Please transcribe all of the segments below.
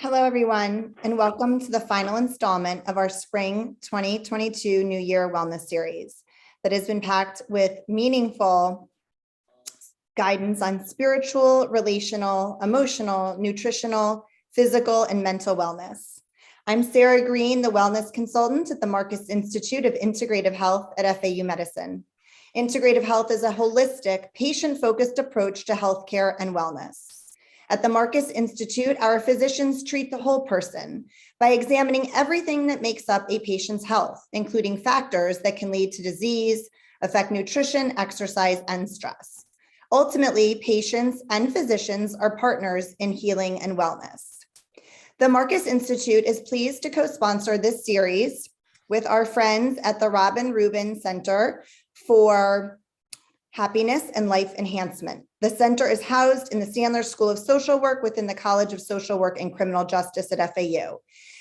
Hello, everyone, and welcome to the final installment of our Spring 2022 New Year Wellness Series that has been packed with meaningful guidance on spiritual, relational, emotional, nutritional, physical, and mental wellness. I'm Sarah Green, the wellness consultant at the Marcus Institute of Integrative Health at FAU Medicine. Integrative health is a holistic, patient-focused approach to healthcare and wellness. At the Marcus Institute, our physicians treat the whole person by examining everything that makes up a patient's health, including factors that can lead to disease, affect nutrition, exercise, and stress. Ultimately, patients and physicians are partners in healing and wellness. The Marcus Institute is pleased to co-sponsor this series with our friends at the Robin Rubin Center for Happiness and Life Enhancement. The center is housed in the Sandler School of Social Work within the College of Social Work and Criminal Justice at FAU.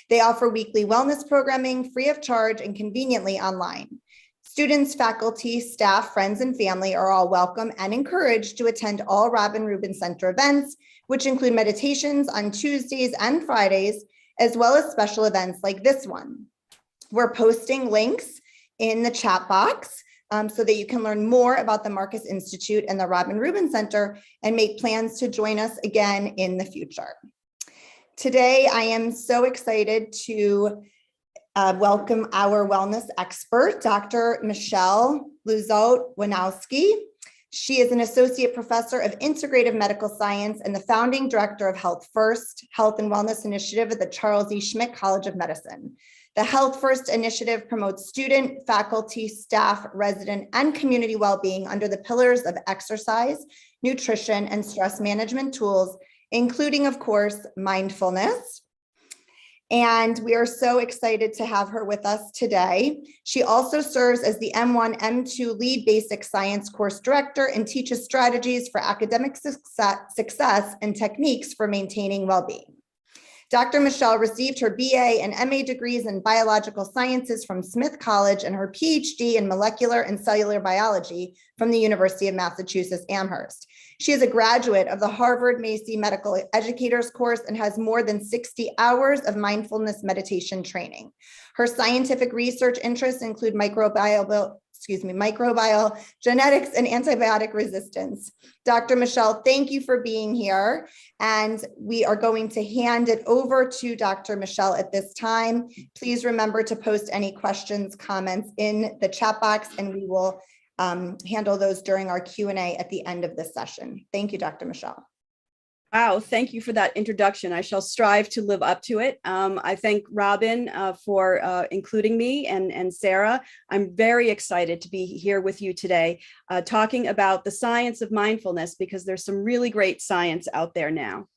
They offer weekly wellness programming free of charge and conveniently online. Students, faculty, staff, friends, and family are all welcome and encouraged to attend all Robin Rubin Center events, which include meditations on Tuesdays and Fridays, as well as special events like this one. We're posting links in the chat box so that you can learn more about the Marcus Institute and the Robin Rubin Center and make plans to join us again in the future. Today, I am so excited to welcome our wellness expert, Dr. Michelle Lizotte-Waniewski. She is an associate professor of integrative medical science and the founding director of HealthFirst Health and Wellness Initiative at the Charles E. Schmidt College of Medicine. The HealthFirst Initiative promotes student, faculty, staff, resident, and community well-being under the pillars of exercise, nutrition, and stress management tools, including, of course, mindfulness. And we are so excited to have her with us today. She also serves as the M1, M2 lead basic science course director and teaches strategies for academic success and techniques for maintaining well-being. Dr. Michelle received her BA and MA degrees in biological sciences from Schmidt College and her Ph.D. in molecular and cellular biology from the University of Massachusetts, Amherst. She is a graduate of the Harvard Macy Medical Educators course and has more than 60 hours of mindfulness meditation training. Her scientific research interests include microbial, genetics, and antibiotic resistance. Dr. Michelle, thank you for being here. And we are going to hand it over to Dr. Michelle at this time. Please remember to post any questions, comments in the chat box, and we will handle those during our Q&A at the end of this session. Thank you, Dr. Michelle. Wow, thank you for that introduction. I shall strive to live up to it. I thank Robin for including me and Sarah. I'm very excited to be here with you today, talking about the science of mindfulness, because there's some really great science out there now.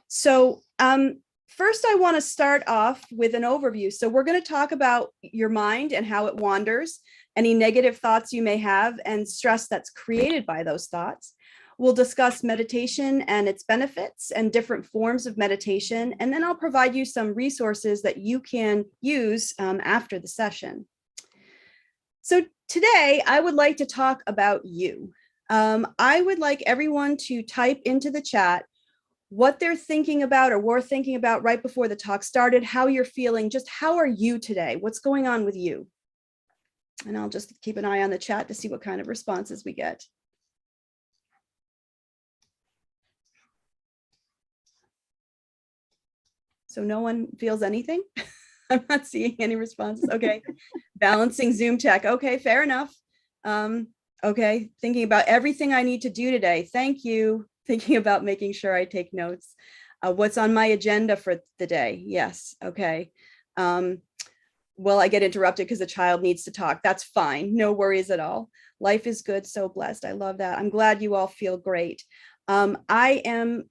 So first, I want to start off with an overview. So we're going to talk about your mind and how it wanders, any negative thoughts you may have, and stress that's created by those thoughts. We'll discuss meditation and its benefits and different forms of meditation, and then I'll provide you some resources that you can use after the session. So today, I would like to talk about you. I would like everyone to type into the chat what they're thinking about or were thinking about right before the talk started, how you're feeling, just how are you today? What's going on with you? And I'll just keep an eye on the chat to see what kind of responses we get. So no one feels anything? I'm not seeing any responses. Okay, balancing Zoom tech. Okay, fair enough. Okay, thinking about everything I need to do today. Thank you. Thinking about making sure I take notes. What's on my agenda for the day? Yes, okay. Well, I get interrupted because a child needs to talk. That's fine, no worries at all. Life is good, so blessed. I love that. I'm glad you all feel great. I am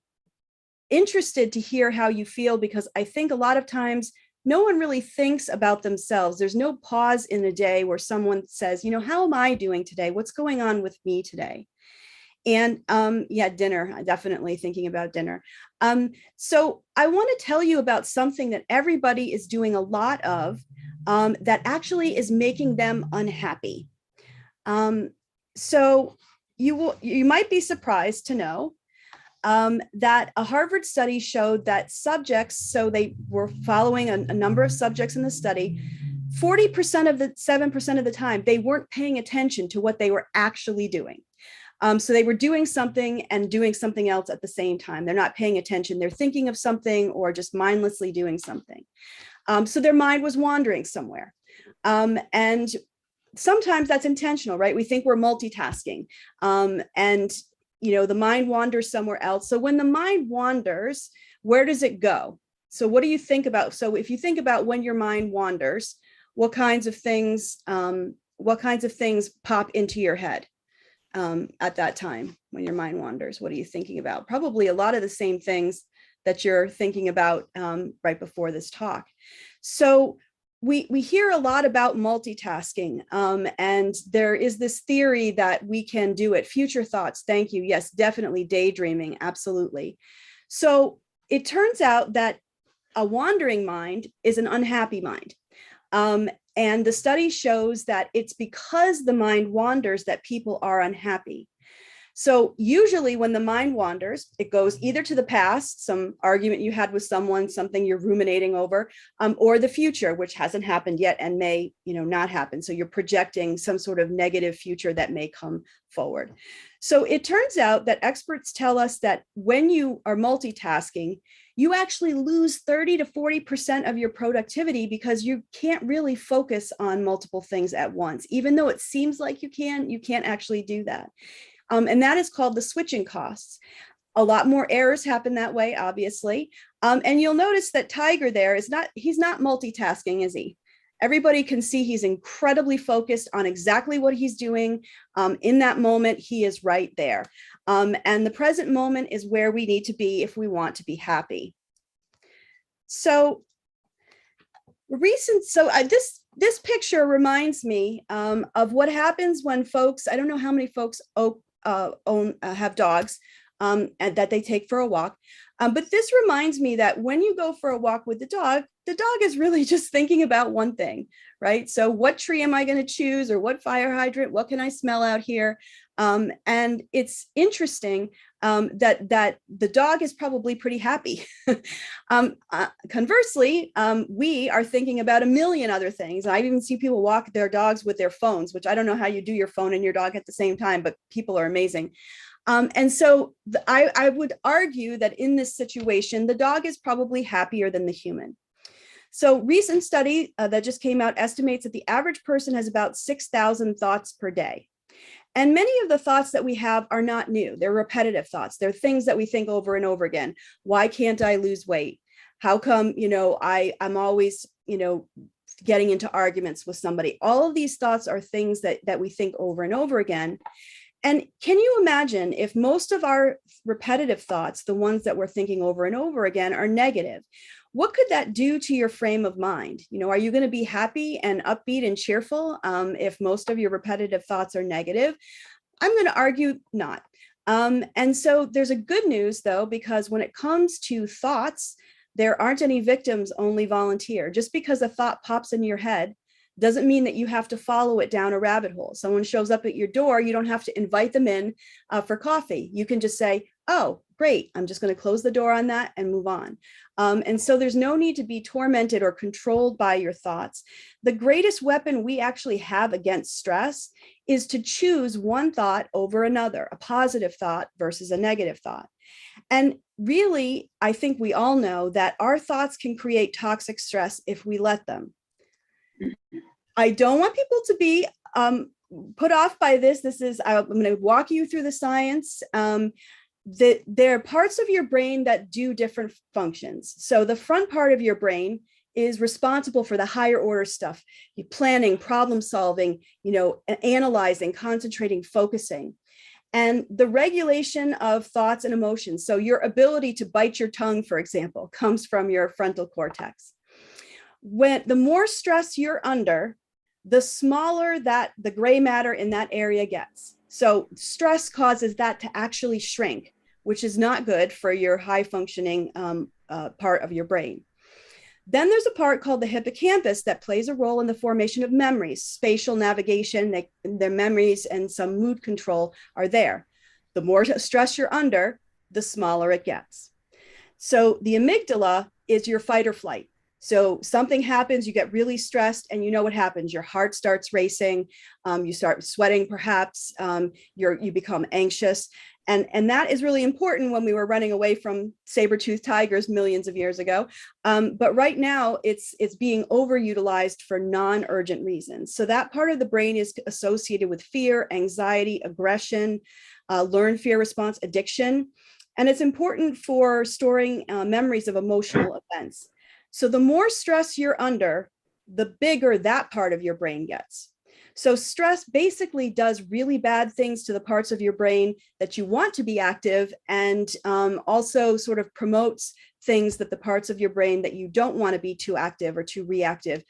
interested to hear how you feel, because I think a lot of times no one really thinks about themselves. There's no pause in a day where someone says, you know, how am I doing today? What's going on with me today? And yeah, dinner, definitely thinking about dinner. So I want to tell you about something that everybody is doing a lot of that actually is making them unhappy. So you might be surprised to know that a Harvard study showed that subjects, so they were following a number of subjects in the study, 40% of the 7% of the time, they weren't paying attention to what they were actually doing. So they were doing something and doing something else at the same time. They're not paying attention. They're thinking of something or just mindlessly doing something. So their mind was wandering somewhere. And sometimes that's intentional, right? We think we're multitasking. And the mind wanders somewhere else. So when the mind wanders, where does it go? So what do you think about? So if you think about when your mind wanders, what kinds of things pop into your head at that time when your mind wanders? What are you thinking about? Probably a lot of the same things that you're thinking about right before this talk. So we hear a lot about multitasking, and there is this theory that we can do it. Future thoughts, thank you. Yes, definitely daydreaming, absolutely. So it turns out that a wandering mind is an unhappy mind. And the study shows that it's because the mind wanders that people are unhappy. So usually when the mind wanders, it goes either to the past, some argument you had with someone, something you're ruminating over, or the future, which hasn't happened yet and may, not happen. So you're projecting some sort of negative future that may come forward. So it turns out that experts tell us that when you are multitasking, you actually lose 30 to 40% of your productivity because you can't really focus on multiple things at once. Even though it seems like you can't actually do that. And that is called the switching costs. A lot more errors happen that way, obviously. And you'll notice that Tiger there he's not multitasking, is he? Everybody can see he's incredibly focused on exactly what he's doing. In that moment, he is right there. And the present moment is where we need to be if we want to be happy. So this picture reminds me of what happens when folks, I don't know how many folks have dogs and that they take for a walk. But this reminds me that when you go for a walk with the dog is really just thinking about one thing, right? So what tree am I going to choose, or what fire hydrant? What can I smell out here? And it's interesting that the dog is probably pretty happy. Conversely, we are thinking about a million other things. I even see people walk their dogs with their phones, which I don't know how you do your phone and your dog at the same time, but people are amazing. And so I would argue that in this situation, the dog is probably happier than the human. So recent study that just came out estimates that the average person has about 6,000 thoughts per day. And many of the thoughts that we have are not new. They're repetitive thoughts. They're things that we think over and over again. Why can't I lose weight? How come, I'm always, getting into arguments with somebody? All of these thoughts are things that we think over and over again. And can you imagine if most of our repetitive thoughts, the ones that we're thinking over and over again, are negative? What could that do to your frame of mind? Are you going to be happy and upbeat and cheerful if most of your repetitive thoughts are negative? I'm going to argue not. And so there's a good news, though, because when it comes to thoughts, there aren't any victims, only volunteer. Just because a thought pops in your head doesn't mean that you have to follow it down a rabbit hole. Someone shows up at your door, you don't have to invite them in for coffee. You can just say, oh, great, I'm just going to close the door on that and move on. And so there's no need to be tormented or controlled by your thoughts. The greatest weapon we actually have against stress is to choose one thought over another, a positive thought versus a negative thought. And really, I think we all know that our thoughts can create toxic stress if we let them. I don't want people to be put off by this. I'm going to walk you through the science. There are parts of your brain that do different functions. So the front part of your brain is responsible for the higher order stuff, planning, problem solving, analyzing, concentrating, focusing. And the regulation of thoughts and emotions. So your ability to bite your tongue, for example, comes from your frontal cortex. When the more stress you're under, the smaller that the gray matter in that area gets. So stress causes that to actually shrink, which is not good for your high functioning part of your brain. Then there's a part called the hippocampus that plays a role in the formation of memories, spatial navigation, their memories and some mood control are there. The more stress you're under, the smaller it gets. So the amygdala is your fight or flight. So something happens, you get really stressed, and you know what happens. Your heart starts racing, you start sweating perhaps, you become anxious. And that is really important when we were running away from saber-toothed tigers millions of years ago. But right now, it's being overutilized for non-urgent reasons. So that part of the brain is associated with fear, anxiety, aggression, learned fear response, addiction. And it's important for storing memories of emotional events. So the more stress you're under, the bigger that part of your brain gets. So stress basically does really bad things to the parts of your brain that you want to be active, and also sort of promotes things that the parts of your brain that you don't want to be too active or too reactive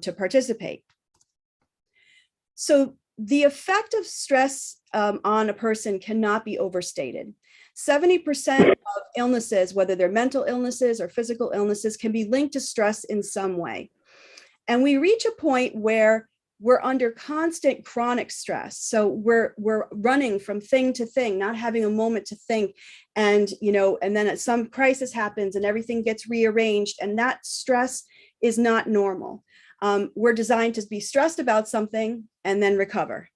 to participate. So the effect of stress on a person cannot be overstated. 70% of illnesses, whether they're mental illnesses or physical illnesses, can be linked to stress in some way. And we reach a point where we're under constant chronic stress. So we're running from thing to thing, not having a moment to think. And, and then some crisis happens and everything gets rearranged, and that stress is not normal. We're designed to be stressed about something and then recover,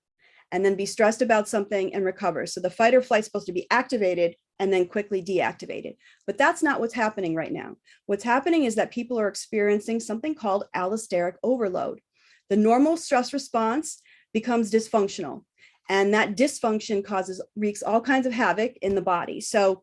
and then be stressed about something and recover. So the fight or flight is supposed to be activated and then quickly deactivated. But that's not what's happening right now. What's happening is that people are experiencing something called allosteric overload. The normal stress response becomes dysfunctional, and that dysfunction wreaks all kinds of havoc in the body. So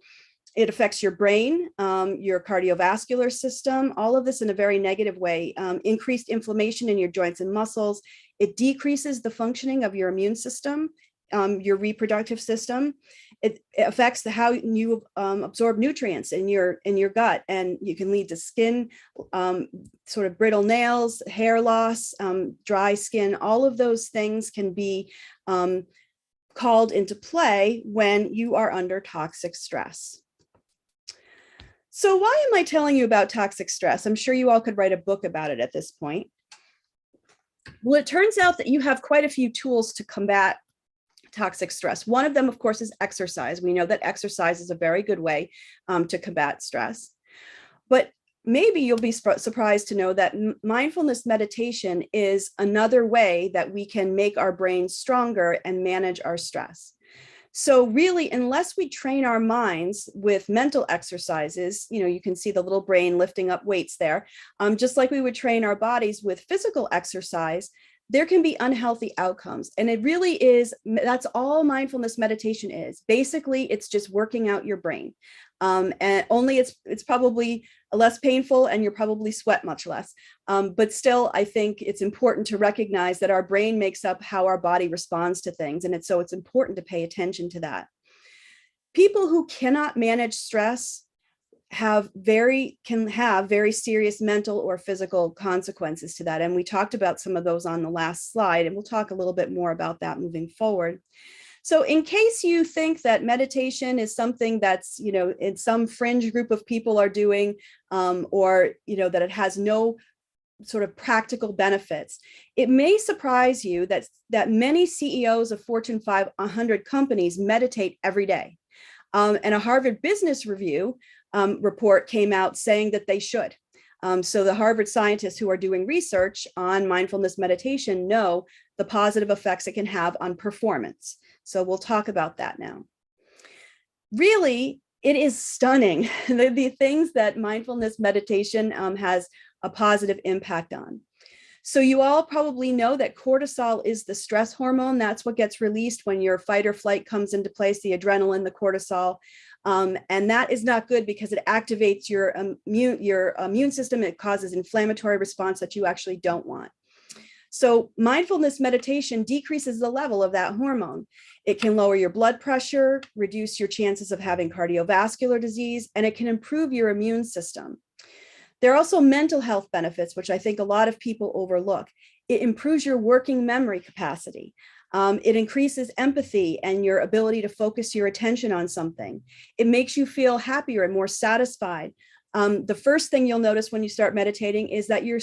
it affects your brain, your cardiovascular system, all of this in a very negative way. Increased inflammation in your joints and muscles. It decreases the functioning of your immune system, your reproductive system. It affects how you absorb nutrients in your gut, and you can lead to skin, sort of brittle nails, hair loss, dry skin. All of those things can be called into play when you are under toxic stress. So why am I telling you about toxic stress? I'm sure you all could write a book about it at this point. Well, it turns out that you have quite a few tools to combat toxic stress. One of them, of course, is exercise. We know that exercise is a very good way to combat stress. But maybe you'll be surprised to know that mindfulness meditation is another way that we can make our brains stronger and manage our stress. So really, unless we train our minds with mental exercises, you can see the little brain lifting up weights there, just like we would train our bodies with physical exercise, there can be unhealthy outcomes. And it really is, that's all mindfulness meditation is. Basically, it's just working out your brain. And only it's probably less painful, and you'll probably sweat much less. But still, I think it's important to recognize that our brain makes up how our body responds to things. And so it's important to pay attention to that. People who cannot manage stress can have very serious mental or physical consequences to that. And we talked about some of those on the last slide, and we'll talk a little bit more about that moving forward. So in case you think that meditation is something that's, in some fringe group of people are doing, or, that it has no sort of practical benefits, it may surprise you that many CEOs of Fortune 500 companies meditate every day. And a Harvard Business Review report came out saying that they should. So the Harvard scientists who are doing research on mindfulness meditation know the positive effects it can have on performance. So we'll talk about that now. Really, it is stunning, the things that mindfulness meditation has a positive impact on. So you all probably know that cortisol is the stress hormone. That's what gets released when your fight or flight comes into place, the adrenaline, the cortisol. And that is not good because it activates your immune system. It causes inflammatory response that you actually don't want. So mindfulness meditation decreases the level of that hormone. It can lower your blood pressure, reduce your chances of having cardiovascular disease, and it can improve your immune system. There are also mental health benefits, which I think a lot of people overlook. It improves your working memory capacity. It increases empathy and your ability to focus your attention on something. It makes you feel happier and more satisfied. The first thing you'll notice when you start meditating is that your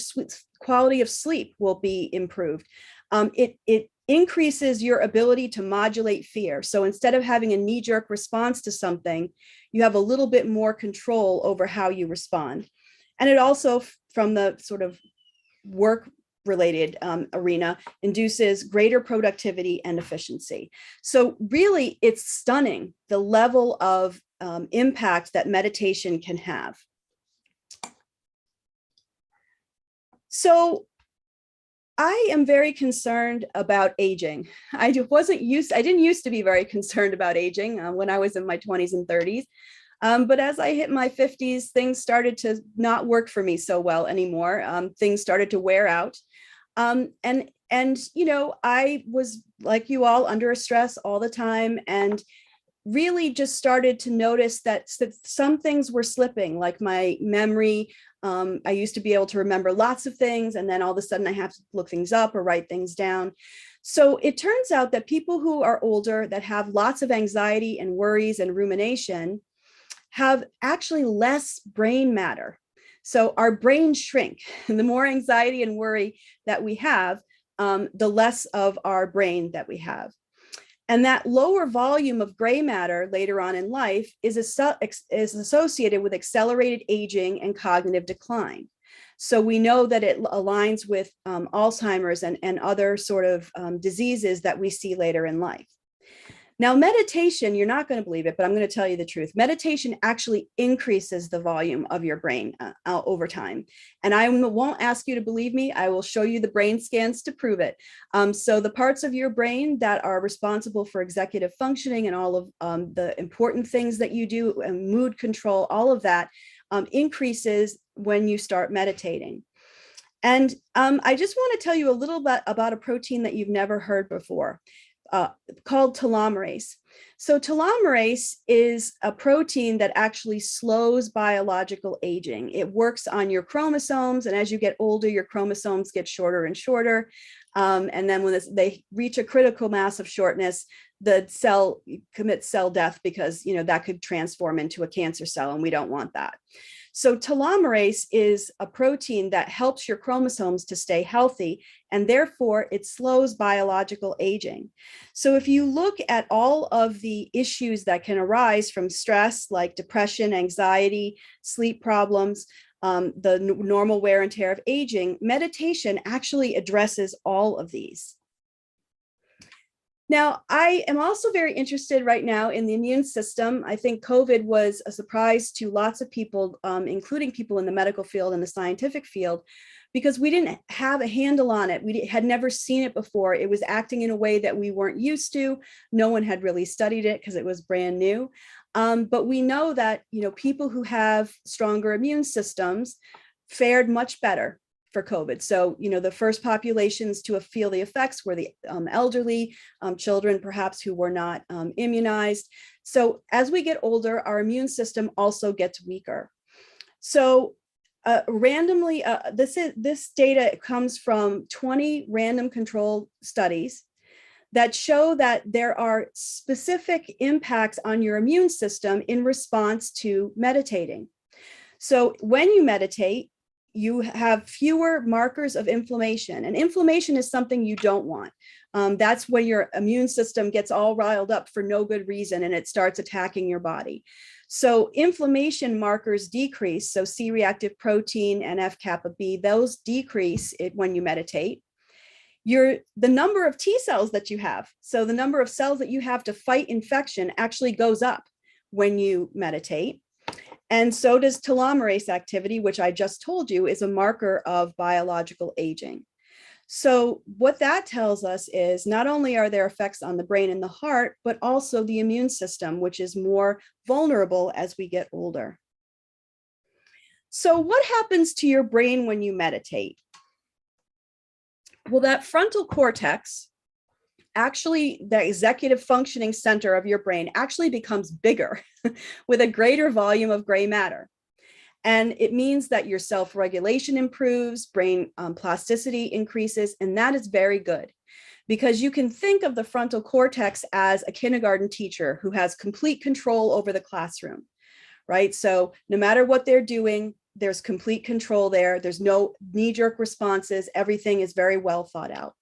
quality of sleep will be improved. It increases your ability to modulate fear. So instead of having a knee-jerk response to something, you have a little bit more control over how you respond. And it also, from the sort of work-related arena, induces greater productivity and efficiency. So really, it's stunning the level of impact that meditation can have. So I am very concerned about aging. I didn't used to be very concerned about aging when I was in my 20s and 30s. But as I hit my 50s, things started to not work for me so well anymore. Things started to wear out. And you know, I was like you all, under stress all the time, and really just started to notice that some things were slipping, like my memory. I used to be able to remember lots of things, and then all of a sudden I have to look things up or write things down. So it turns out that people who are older, that have lots of anxiety and worries and rumination, have actually less brain matter. So our brains shrink. And the more anxiety and worry that we have, the less of our brain that we have. And that lower volume of gray matter later on in life is associated with accelerated aging and cognitive decline. So we know that it aligns with Alzheimer's and other sort of diseases that we see later in life. Now, meditation, you're not going to believe it, but I'm going to tell you the truth. Meditation actually increases the volume of your brain over time. And I won't ask you to believe me. I will show you the brain scans to prove it. So the parts of your brain that are responsible for executive functioning and all of the important things that you do, and mood control, all of that increases when you start meditating. And I just want to tell you a little bit about a protein that you've never heard before. Called telomerase. So telomerase is a protein that actually slows biological aging. It works on your chromosomes, and as you get older, your chromosomes get shorter and shorter. And then when they reach a critical mass of shortness, the cell commits cell death, because that could transform into a cancer cell, and we don't want that. So telomerase is a protein that helps your chromosomes to stay healthy, and therefore it slows biological aging. So if you look at all of the issues that can arise from stress, like depression, anxiety, sleep problems, the normal wear and tear of aging, meditation actually addresses all of these. Now, I am also very interested right now in the immune system. I think COVID was a surprise to lots of people, including people in the medical field and the scientific field, because we didn't have a handle on it. We had never seen it before. It was acting in a way that we weren't used to. No one had really studied it because it was brand new. But we know that people who have stronger immune systems fared much better for COVID. So, the first populations to feel the effects were the elderly, children perhaps who were not immunized. So as we get older, our immune system also gets weaker. So randomly, this data comes from 20 random control studies that show that there are specific impacts on your immune system in response to meditating. So when you meditate, you have fewer markers of inflammation, and inflammation is something you don't want. That's when your immune system gets all riled up for no good reason, and it starts attacking your body. So inflammation markers decrease. So C-reactive protein and F-kappa B, those decrease when you meditate. The number of T cells that you have, so the number of cells that you have to fight infection, actually goes up when you meditate. And so does telomerase activity, which I just told you is a marker of biological aging. So what that tells us is not only are there effects on the brain and the heart, but also the immune system, which is more vulnerable as we get older. So what happens to your brain when you meditate? Well, that frontal cortex, actually the executive functioning center of your brain, actually becomes bigger with a greater volume of gray matter. And it means that your self-regulation improves, brain plasticity increases, and that is very good, because you can think of the frontal cortex as a kindergarten teacher who has complete control over the classroom, right? So no matter what they're doing, there's complete control there. There's no knee-jerk responses. Everything is very well thought out.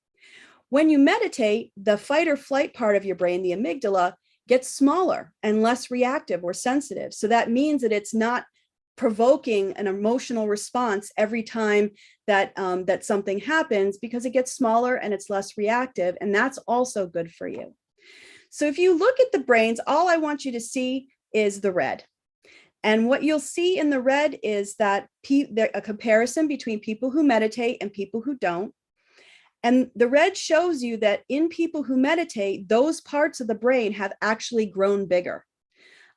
When you meditate, the fight or flight part of your brain, the amygdala, gets smaller and less reactive or sensitive. So that means that it's not provoking an emotional response every time that that something happens, because it gets smaller and it's less reactive, and that's also good for you. So if you look at the brains, all I want you to see is the red. And what you'll see in the red is that a comparison between people who meditate and people who don't. And the red shows you that in people who meditate, those parts of the brain have actually grown bigger.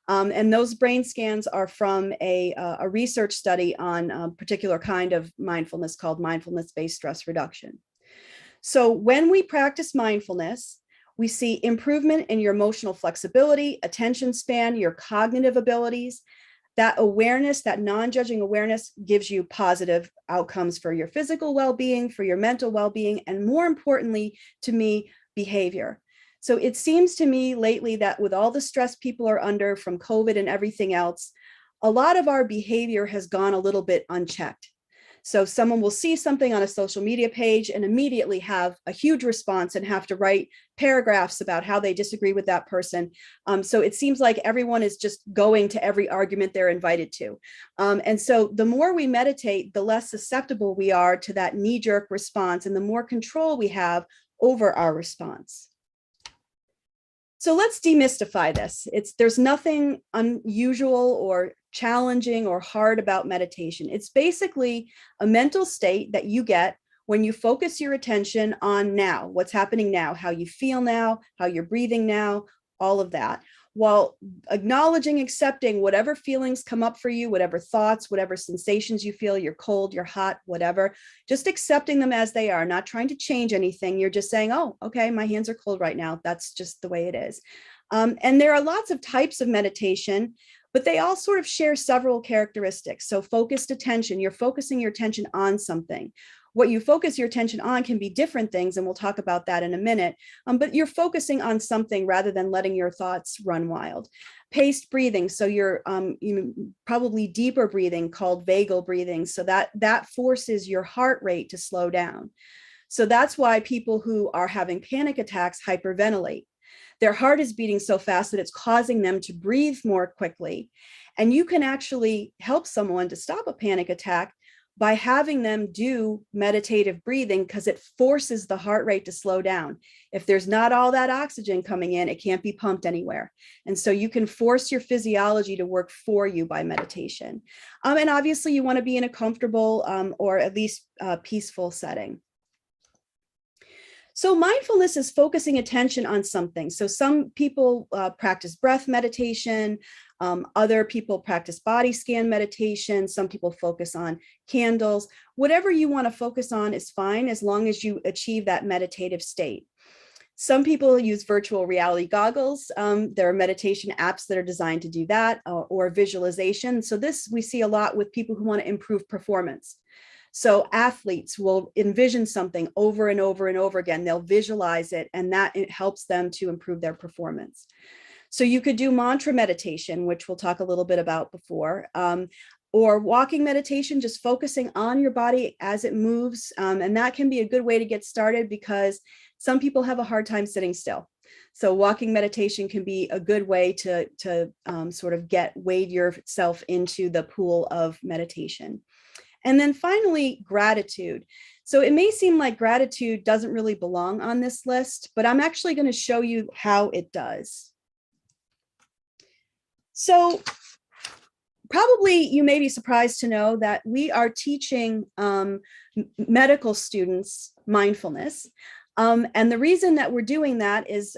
And those brain scans are from a research study on a particular kind of mindfulness called mindfulness-based stress reduction. So when we practice mindfulness, we see improvement in your emotional flexibility, attention span, your cognitive abilities. That awareness, that non-judging awareness, gives you positive outcomes for your physical well-being, for your mental well-being, and more importantly to me, behavior. So it seems to me lately that with all the stress people are under from COVID and everything else, a lot of our behavior has gone a little bit unchecked. So someone will see something on a social media page and immediately have a huge response and have to write paragraphs about how they disagree with that person. So it seems like everyone is just going to every argument they're invited to. And so the more we meditate, the less susceptible we are to that knee-jerk response and the more control we have over our response. So let's demystify this. There's nothing unusual or challenging or hard about meditation. It's basically a mental state that you get when you focus your attention on now, what's happening now, how you feel now, how you're breathing now, all of that, while acknowledging, accepting whatever feelings come up for you, whatever thoughts, whatever sensations you feel, you're cold, you're hot, whatever, just accepting them as they are, not trying to change anything. You're just saying, oh, okay, my hands are cold right now. That's just the way it is. And there are lots of types of meditation, but they all sort of share several characteristics. So focused attention, you're focusing your attention on something. What you focus your attention on can be different things, and we'll talk about that in a minute, but you're focusing on something rather than letting your thoughts run wild. Paced breathing, so you're probably deeper breathing called vagal breathing, so that forces your heart rate to slow down. So that's why people who are having panic attacks hyperventilate. Their heart is beating so fast that it's causing them to breathe more quickly. And you can actually help someone to stop a panic attack by having them do meditative breathing, because it forces the heart rate to slow down. If there's not all that oxygen coming in, it can't be pumped anywhere. And so you can force your physiology to work for you by meditation. And obviously you want to be in a comfortable or at least peaceful setting. So mindfulness is focusing attention on something. So some people practice breath meditation. Other people practice body scan meditation. Some people focus on candles. Whatever you want to focus on is fine, as long as you achieve that meditative state. Some people use virtual reality goggles. There are meditation apps that are designed to do that, or visualization. So this we see a lot with people who want to improve performance. So athletes will envision something over and over and over again. They'll visualize it, and it helps them to improve their performance. So you could do mantra meditation, which we'll talk a little bit about before, or walking meditation, just focusing on your body as it moves. And that can be a good way to get started, because some people have a hard time sitting still. So walking meditation can be a good way to sort of wade yourself into the pool of meditation. And then finally, gratitude. So it may seem like gratitude doesn't really belong on this list, but I'm actually going to show you how it does. So probably you may be surprised to know that we are teaching medical students mindfulness. And the reason that we're doing that is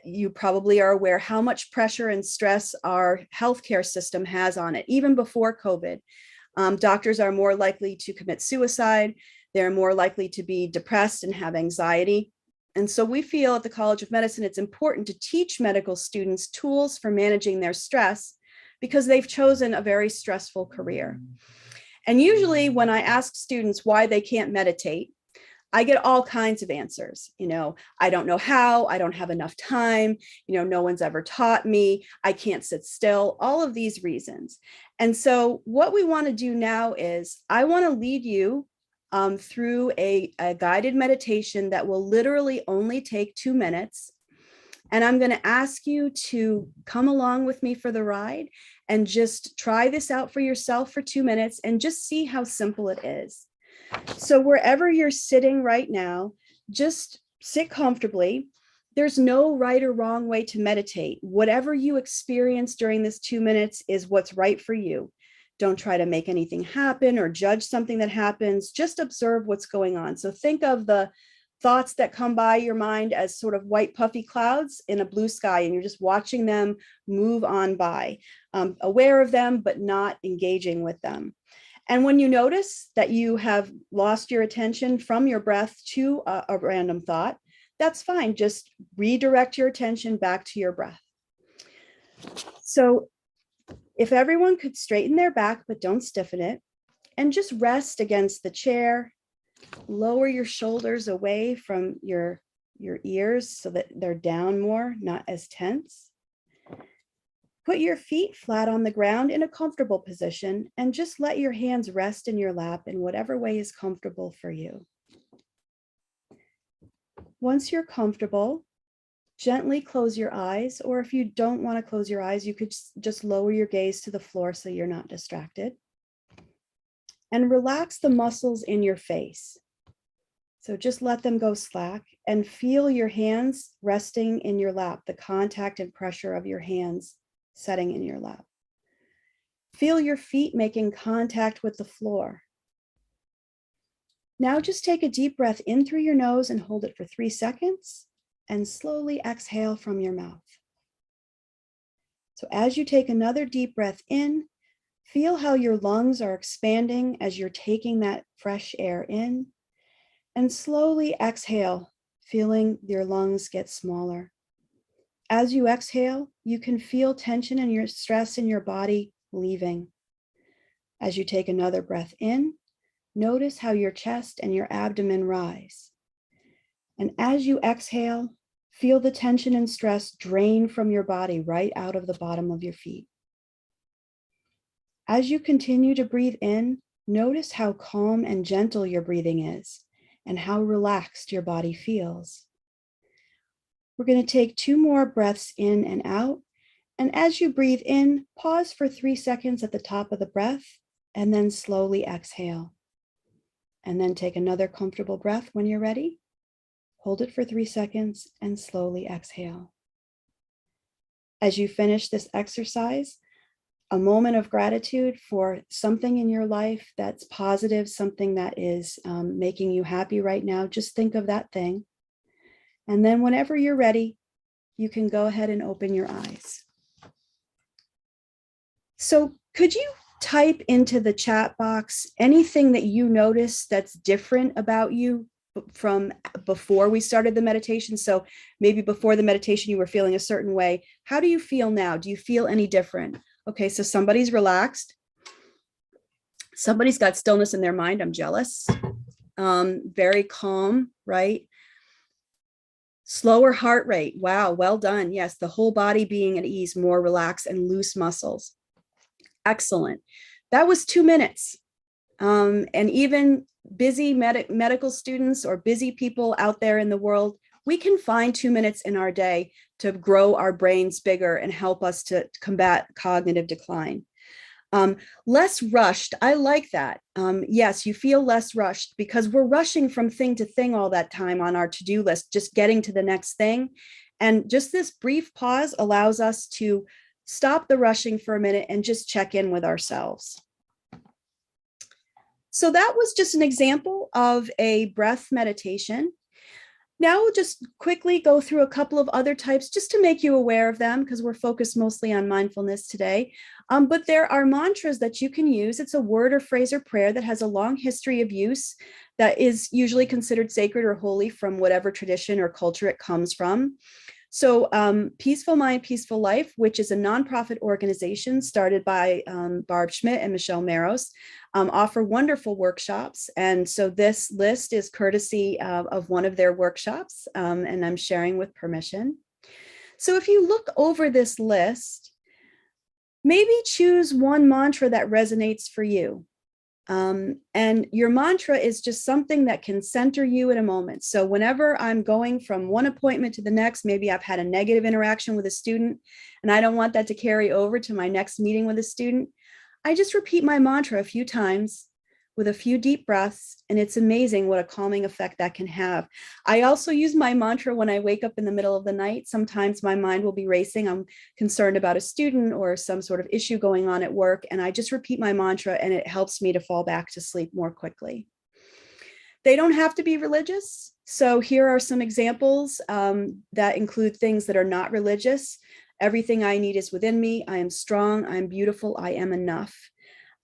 you probably are aware how much pressure and stress our healthcare system has on it, even before COVID. Doctors are more likely to commit suicide. They're more likely to be depressed and have anxiety. And so we feel at the College of Medicine, it's important to teach medical students tools for managing their stress, because they've chosen a very stressful career. And usually when I ask students why they can't meditate, I get all kinds of answers. I don't know how, I don't have enough time, no one's ever taught me, I can't sit still, all of these reasons. And so what we want to do now is I want to lead you through a guided meditation that will literally only take 2 minutes. And I'm going to ask you to come along with me for the ride and just try this out for yourself for 2 minutes and just see how simple it is. So wherever you're sitting right now, just sit comfortably. There's no right or wrong way to meditate. Whatever you experience during this 2 minutes is what's right for you. Don't try to make anything happen or judge something that happens. Just observe what's going on. So think of the thoughts that come by your mind as sort of white puffy clouds in a blue sky, and you're just watching them move on by, aware of them, but not engaging with them. And when you notice that you have lost your attention from your breath to a random thought, that's fine. Just redirect your attention back to your breath. So if everyone could straighten their back, but don't stiffen it, and just rest against the chair, lower your shoulders away from your ears so that they're down more, not as tense. Put your feet flat on the ground in a comfortable position and just let your hands rest in your lap in whatever way is comfortable for you. Once you're comfortable, gently close your eyes, or if you don't want to close your eyes, you could just lower your gaze to the floor so you're not distracted. And relax the muscles in your face. So just let them go slack and feel your hands resting in your lap, the contact and pressure of your hands setting in your lap. Feel your feet making contact with the floor. Now just take a deep breath in through your nose and hold it for 3 seconds and slowly exhale from your mouth. So as you take another deep breath in, feel how your lungs are expanding as you're taking that fresh air in, and slowly exhale, feeling your lungs get smaller. As you exhale, you can feel tension and your stress in your body leaving. As you take another breath in, notice how your chest and your abdomen rise. And as you exhale, feel the tension and stress drain from your body right out of the bottom of your feet. As you continue to breathe in, notice how calm and gentle your breathing is and how relaxed your body feels. We're going to take 2 more breaths in and out. And as you breathe in, pause for 3 seconds at the top of the breath and then slowly exhale. And then take another comfortable breath when you're ready. Hold it for 3 seconds and slowly exhale. As you finish this exercise, a moment of gratitude for something in your life that's positive, something that is making you happy right now. Just think of that thing. And then whenever you're ready, you can go ahead and open your eyes. So could you type into the chat box anything that you notice that's different about you from before we started the meditation? So maybe before the meditation, you were feeling a certain way. How do you feel now? Do you feel any different? Okay, so somebody's relaxed. Somebody's got stillness in their mind. I'm jealous. Very calm, right? Slower heart rate. Wow, well done. Yes, the whole body being at ease, more relaxed and loose muscles. Excellent. That was 2 minutes. And even busy medical students or busy people out there in the world, we can find 2 minutes in our day to grow our brains bigger and help us to combat cognitive decline. Less rushed. I like that. Yes, you feel less rushed because we're rushing from thing to thing all that time on our to-do list, just getting to the next thing. And just this brief pause allows us to stop the rushing for a minute and just check in with ourselves. So that was just an example of a breath meditation. Now we'll just quickly go through a couple of other types just to make you aware of them because we're focused mostly on mindfulness today. But there are mantras that you can use. It's a word or phrase or prayer that has a long history of use that is usually considered sacred or holy from whatever tradition or culture it comes from. So Peaceful Mind, Peaceful Life, which is a nonprofit organization started by Barb Schmidt and Michelle Maros, offer wonderful workshops. And so this list is courtesy of one of their workshops, and I'm sharing with permission. So if you look over this list, maybe choose one mantra that resonates for you. And your mantra is just something that can center you in a moment. So whenever I'm going from one appointment to the next, maybe I've had a negative interaction with a student and I don't want that to carry over to my next meeting with a student, I just repeat my mantra a few times with a few deep breaths, and it's amazing what a calming effect that can have. I also use my mantra when I wake up in the middle of the night. Sometimes my mind will be racing. I'm concerned about a student or some sort of issue going on at work, and I just repeat my mantra, and it helps me to fall back to sleep more quickly. They don't have to be religious. So here are some examples that include things that are not religious. Everything I need is within me. I am strong. I'm beautiful. I am enough.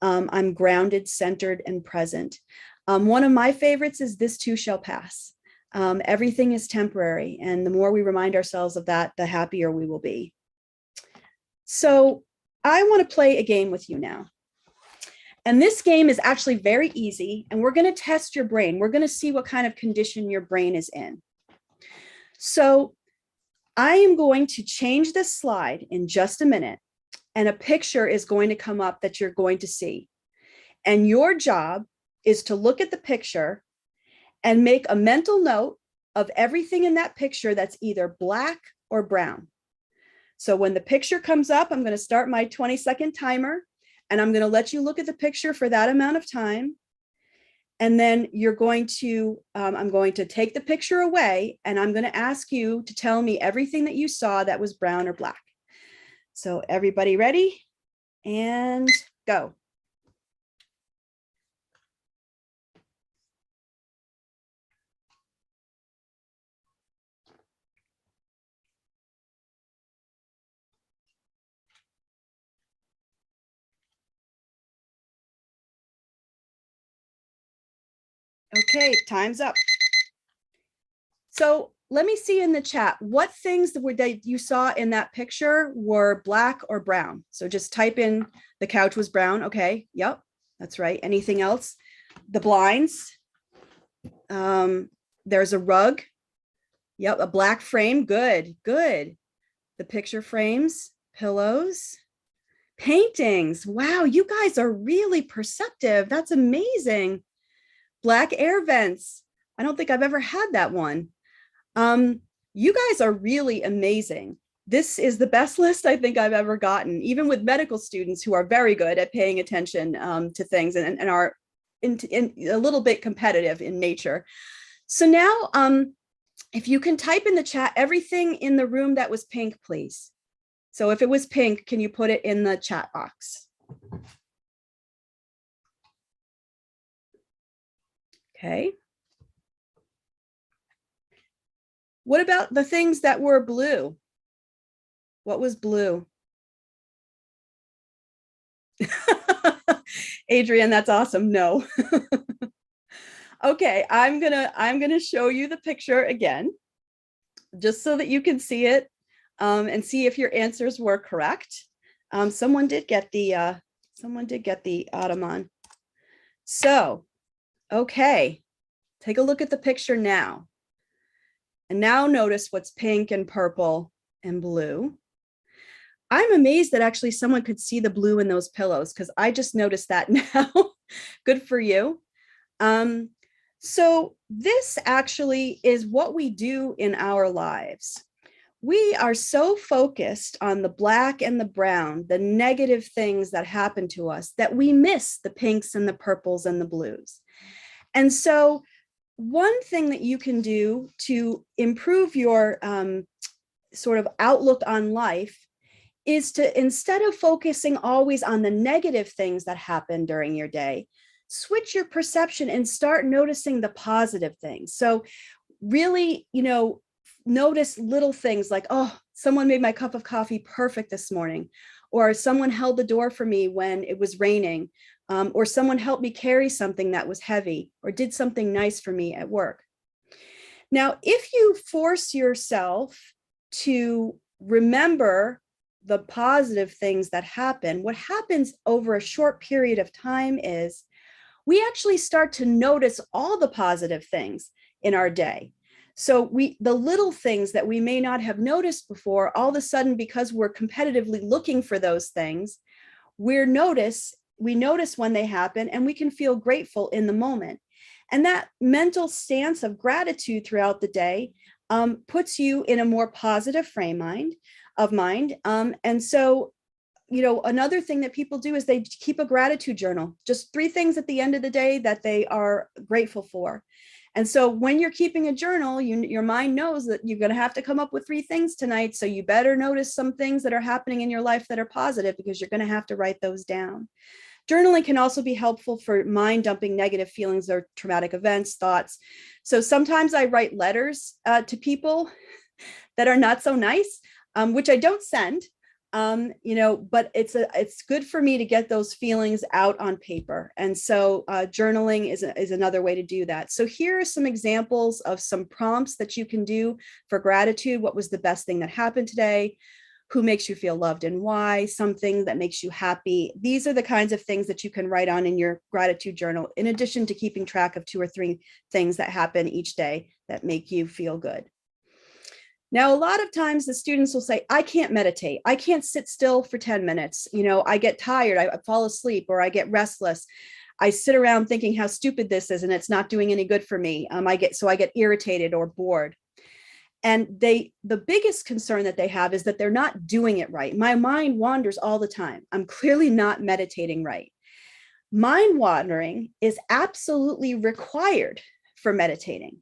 I'm grounded, centered, and present. One of my favorites is this too shall pass. Everything is temporary, and the more we remind ourselves of that, the happier we will be. So I want to play a game with you now. And this game is actually very easy, and we're going to test your brain. We're going to see what kind of condition your brain is in. So I am going to change this slide in just a minute, and a picture is going to come up that you're going to see. And your job is to look at the picture and make a mental note of everything in that picture that's either black or brown. So when the picture comes up, I'm going to start my 20-second timer, and I'm going to let you look at the picture for that amount of time. And then you're going to, I'm going to take the picture away, and I'm going to ask you to tell me everything that you saw that was brown or black. So everybody ready? And go. Okay, time's up. So let me see in the chat, what things that you saw in that picture were black or brown? So just type in the couch was brown. Okay, yep, that's right. Anything else? The blinds. There's a rug. Yep, a black frame. Good, good. The picture frames, pillows, paintings. Wow, you guys are really perceptive. That's amazing. Black air vents. I don't think I've ever had that one. You guys are really amazing. This is the best list I think I've ever gotten, even with medical students who are very good at paying attention to things and are in a little bit competitive in nature. So now, if you can type in the chat everything in the room that was pink, please. So if it was pink, can you put it in the chat box? Okay. What about the things that were blue? What was blue? Adrian, that's awesome. No. Okay, I'm gonna show you the picture again, just so that you can see it and see if your answers were correct. Someone did get the ottoman. So, okay, take a look at the picture now. And now notice what's pink and purple and blue. I'm amazed that actually someone could see the blue in those pillows, because I just noticed that now. Good for you. So this actually is what we do in our lives. We are so focused on the black and the brown, the negative things that happen to us, that we miss the pinks and the purples and the blues. And so one thing that you can do to improve your sort of outlook on life is to, instead of focusing always on the negative things that happen during your day, switch your perception and start noticing the positive things. So really, notice little things like, oh, someone made my cup of coffee perfect this morning, or someone held the door for me when it was raining, or someone helped me carry something that was heavy, or did something nice for me at work. Now, if you force yourself to remember the positive things that happen, what happens over a short period of time is we actually start to notice all the positive things in our day. So the little things that we may not have noticed before, all of a sudden, because we're competitively looking for those things, we're we notice when they happen, and we can feel grateful in the moment. And that mental stance of gratitude throughout the day puts you in a more positive frame of mind. And so, another thing that people do is they keep a gratitude journal, just 3 things at the end of the day that they are grateful for. And so when you're keeping a journal, your mind knows that you're going to have to come up with 3 things tonight. So you better notice some things that are happening in your life that are positive, because you're going to have to write those down. Journaling can also be helpful for mind dumping negative feelings or traumatic events, thoughts. So sometimes I write letters to people that are not so nice, which I don't send. But it's good for me to get those feelings out on paper. And so journaling is another way to do that. So here are some examples of some prompts that you can do for gratitude. What was the best thing that happened today? Who makes you feel loved and why? Something that makes you happy. These are the kinds of things that you can write on in your gratitude journal, in addition to keeping track of 2 or 3 things that happen each day that make you feel good. Now, a lot of times the students will say, I can't meditate. I can't sit still for 10 minutes. I get tired, I fall asleep, or I get restless. I sit around thinking how stupid this is, and it's not doing any good for me. I get irritated or bored. And the biggest concern that they have is that they're not doing it right. My mind wanders all the time. I'm clearly not meditating right. Mind wandering is absolutely required for meditating.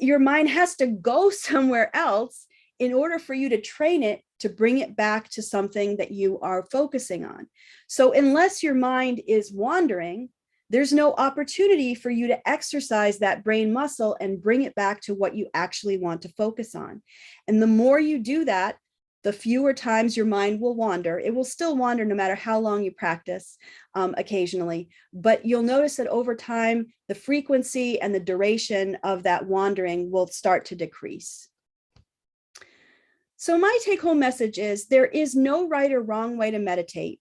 Your mind has to go somewhere else in order for you to train it to bring it back to something that you are focusing on. So unless your mind is wandering, there's no opportunity for you to exercise that brain muscle and bring it back to what you actually want to focus on. And the more you do that, the fewer times your mind will wander. It will still wander no matter how long you practice occasionally, but you'll notice that over time, the frequency and the duration of that wandering will start to decrease. So my take-home message is there is no right or wrong way to meditate.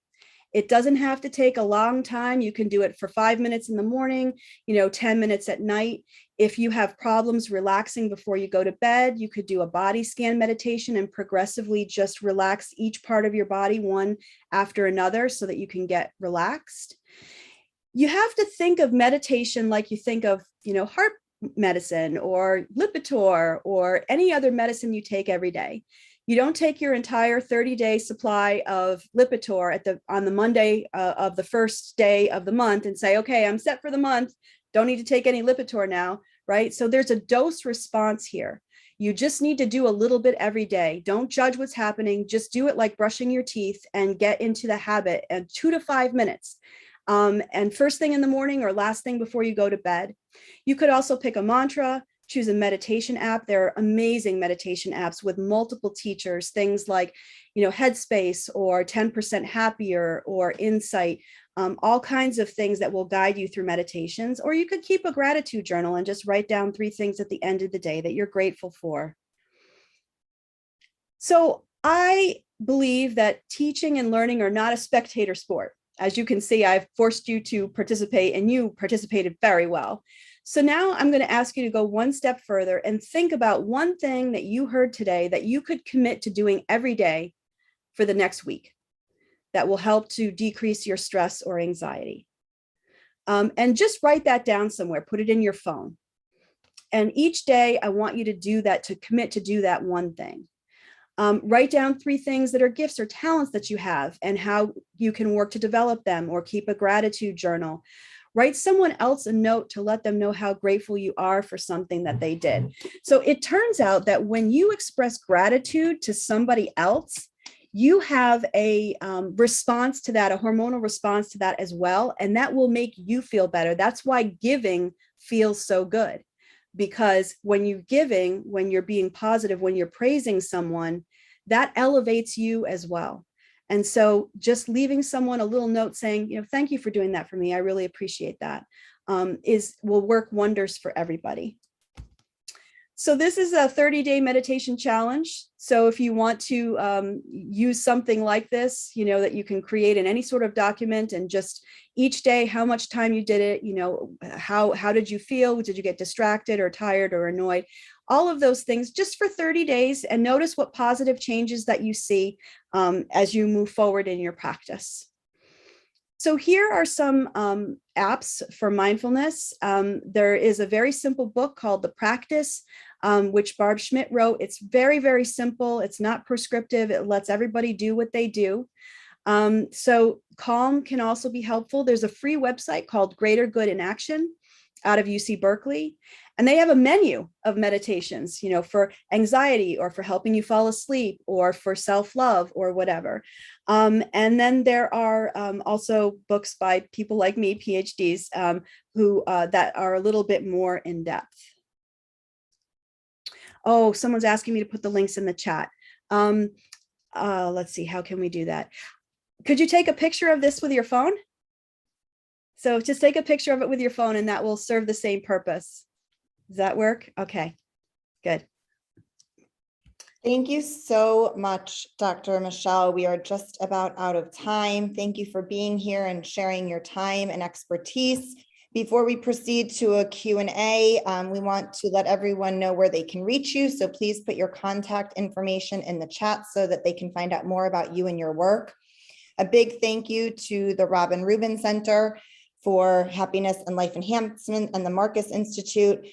It doesn't have to take a long time. You can do it for 5 minutes in the morning, 10 minutes at night. If you have problems relaxing before you go to bed, you could do a body scan meditation and progressively just relax each part of your body one after another so that you can get relaxed. You have to think of meditation like you think of, heart medicine or Lipitor or any other medicine you take every day. You don't take your entire 30-day supply of Lipitor on the Monday of the first day of the month and say, okay, I'm set for the month. Don't need to take any Lipitor now, right? So there's a dose response here. You just need to do a little bit every day. Don't judge what's happening. Just do it like brushing your teeth and get into the habit, and 2 to 5 minutes. And first thing in the morning or last thing before you go to bed. You could also pick a mantra, choose a meditation app. There are amazing meditation apps with multiple teachers, things like, Headspace or 10% Happier or Insight, all kinds of things that will guide you through meditations. Or you could keep a gratitude journal and just write down 3 things at the end of the day that you're grateful for. So I believe that teaching and learning are not a spectator sport. As you can see, I've forced you to participate, and you participated very well. So now I'm going to ask you to go one step further and think about one thing that you heard today that you could commit to doing every day for the next week that will help to decrease your stress or anxiety. And just write that down somewhere, put it in your phone. And each day I want you to do that, to commit to do that one thing. Write down 3 things that are gifts or talents that you have and how you can work to develop them, or keep a gratitude journal. Write someone else a note to let them know how grateful you are for something that they did. So it turns out that when you express gratitude to somebody else, you have a response to that, a hormonal response to that as well. And that will make you feel better. That's why giving feels so good. Because when you're giving, when you're being positive, when you're praising someone, that elevates you as well. And so just leaving someone a little note saying, thank you for doing that for me, I really appreciate that, will work wonders for everybody. So this is a 30-day meditation challenge. So if you want to use something like this, that you can create in any sort of document, and just each day, how much time you did it, how did you feel? Did you get distracted or tired or annoyed? All of those things just for 30 days, and notice what positive changes that you see as you move forward in your practice. So here are some apps for mindfulness. There is a very simple book called The Practice, which Barb Schmidt wrote. It's very, very simple. It's not prescriptive. It lets everybody do what they do. So Calm can also be helpful. There's a free website called Greater Good in Action out of UC Berkeley. And they have a menu of meditations, for anxiety or for helping you fall asleep or for self-love or whatever. And then there are also books by people like me, PhDs, who that are a little bit more in depth. Oh, someone's asking me to put the links in the chat. Let's see, how can we do that? Could you take a picture of this with your phone? So just take a picture of it with your phone and that will serve the same purpose. Does that work? Okay, good. Thank you so much, Dr. Michelle. We are just about out of time. Thank you for being here and sharing your time and expertise. Before we proceed to a Q&A, we want to let everyone know where they can reach you. So please put your contact information in the chat so that they can find out more about you and your work. A big thank you to the Robin Rubin Center for Happiness and Life Enhancement and the Marcus Institute.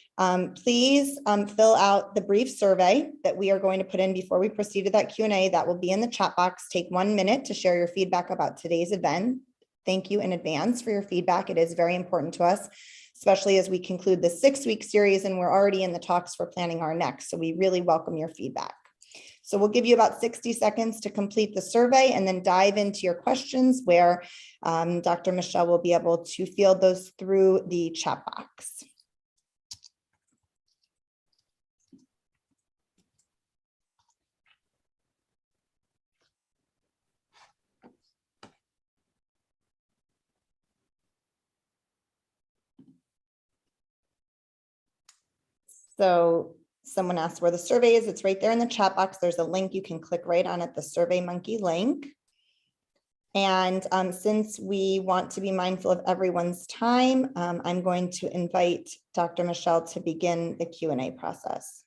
Please fill out the brief survey that we are going to put in before we proceed to that Q&A. That will be in the chat box. Take 1 minute to share your feedback about today's event. Thank you in advance for your feedback. It is very important to us, especially as we conclude the 6-week series and we're already in the talks for planning our next. So we really welcome your feedback. So we'll give you about 60 seconds to complete the survey and then dive into your questions where Dr. Michelle will be able to field those through the chat box. So someone asked where the survey is. It's right there in the chat box. There's a link you can click right on it, the SurveyMonkey link. And since we want to be mindful of everyone's time, I'm going to invite Dr. Michelle to begin the Q&A process.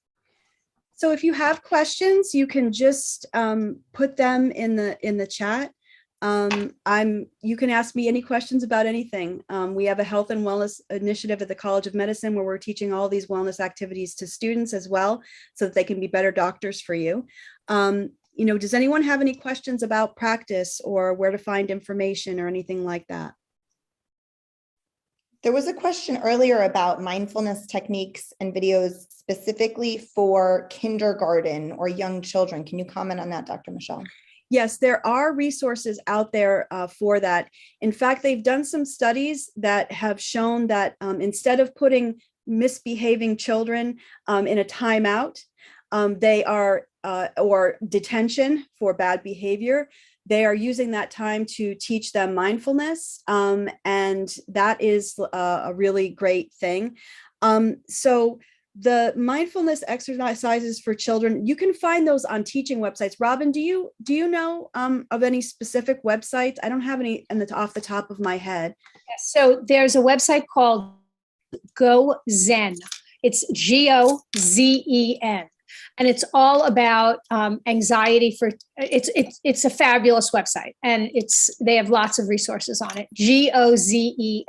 So if you have questions, you can just put them in the chat. You can ask me any questions about anything. We have a health and wellness initiative at the College of Medicine where we're teaching all these wellness activities to students as well, so that they can be better doctors for you. Does anyone have any questions about practice or where to find information or anything like that? There was a question earlier about mindfulness techniques and videos specifically for kindergarten or young children. Can you comment on that, Dr. Michelle? Yes, there are resources out there for that. In fact, they've done some studies that have shown that instead of putting misbehaving children in a timeout, they are or detention for bad behavior, they are using that time to teach them mindfulness, and that is a really great thing. So the mindfulness exercises for children, you can find those on teaching websites. Robin, do you know of any specific websites? I don't have any off the top of my head. Yes, so there's a website called Go Zen. It's GOZEN. And it's all about anxiety for it's a fabulous website, and they have lots of resources on it. GOZEN.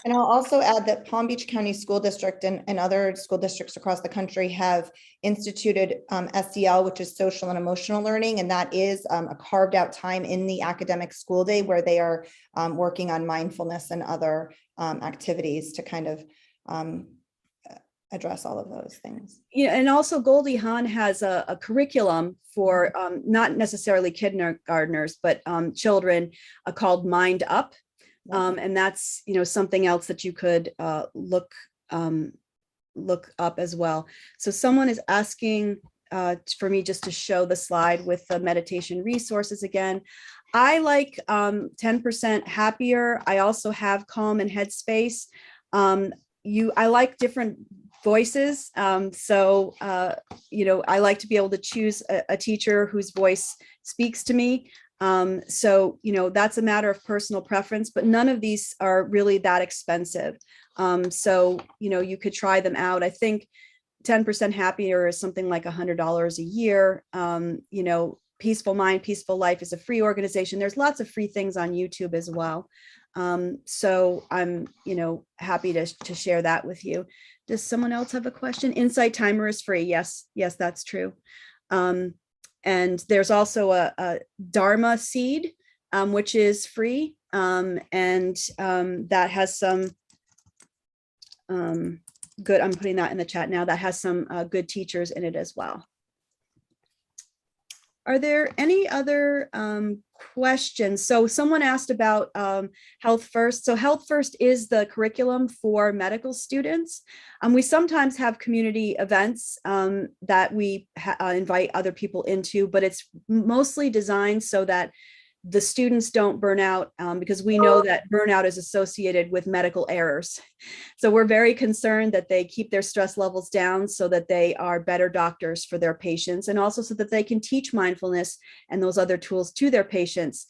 And I'll also add that Palm Beach County School District and other school districts across the country have instituted SEL, which is social and emotional learning. And that is a carved out time in the academic school day where they are working on mindfulness and other activities to kind of address all of those things. Yeah, and also Goldie Hawn has a curriculum for not necessarily kindergartners, but children called Mind Up. And that's, something else that you could look up as well. So someone is asking for me just to show the slide with the meditation resources again. I like 10% Happier. I also have Calm and Headspace. I like different voices. So I like to be able to choose a teacher whose voice speaks to me. So that's a matter of personal preference, but none of these are really that expensive. So you could try them out. I think 10% Happier is something like $100 a year. Peaceful Mind, Peaceful Life is a free organization. There's lots of free things on YouTube as well. So I'm, happy to share that with you. Does someone else have a question? Insight Timer is free. Yes, that's true. And there's also a Dharma seed, which is free. That has some good, I'm putting that in the chat now, that has some good teachers in it as well. Are there any other questions? So someone asked about HealthFirst. So HealthFirst is the curriculum for medical students. We sometimes have community events that we invite other people into, but it's mostly designed so that the students don't burn out, because we know that burnout is associated with medical errors. So we're very concerned that they keep their stress levels down so that they are better doctors for their patients, and also so that they can teach mindfulness and those other tools to their patients.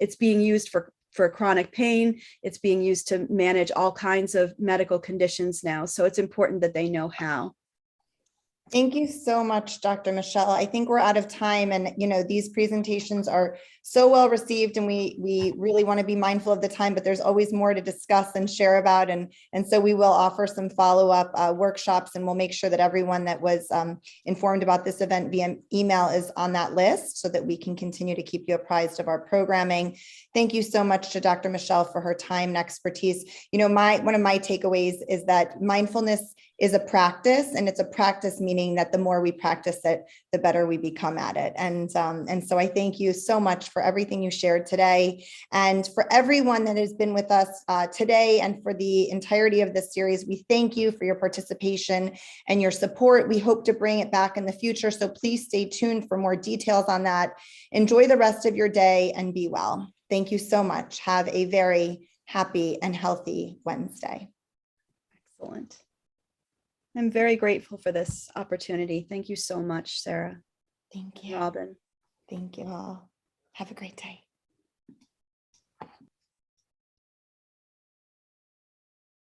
It's being used for chronic pain. It's being used to manage all kinds of medical conditions now. So it's important that they know how. Thank you so much, Dr. Michelle. I think we're out of time, and these presentations are so well received, and we really want to be mindful of the time, but there's always more to discuss and share about, and so we will offer some follow-up workshops, and we'll make sure that everyone that was informed about this event via email is on that list so that we can continue to keep you apprised of our programming. Thank you so much to Dr. Michelle for her time and expertise. One of my takeaways is that mindfulness is a practice, and it's a practice meaning that the more we practice it, the better we become at it. And so I thank you so much for everything you shared today, and for everyone that has been with us today and for the entirety of this series. We thank you for your participation and your support. We hope to bring it back in the future, so please stay tuned for more details on that. Enjoy the rest of your day and be well. Thank you so much. Have a very happy and healthy Wednesday. Excellent. I'm very grateful for this opportunity. Thank you so much, Sarah. Thank you. Robin. Thank you all. Have a great day.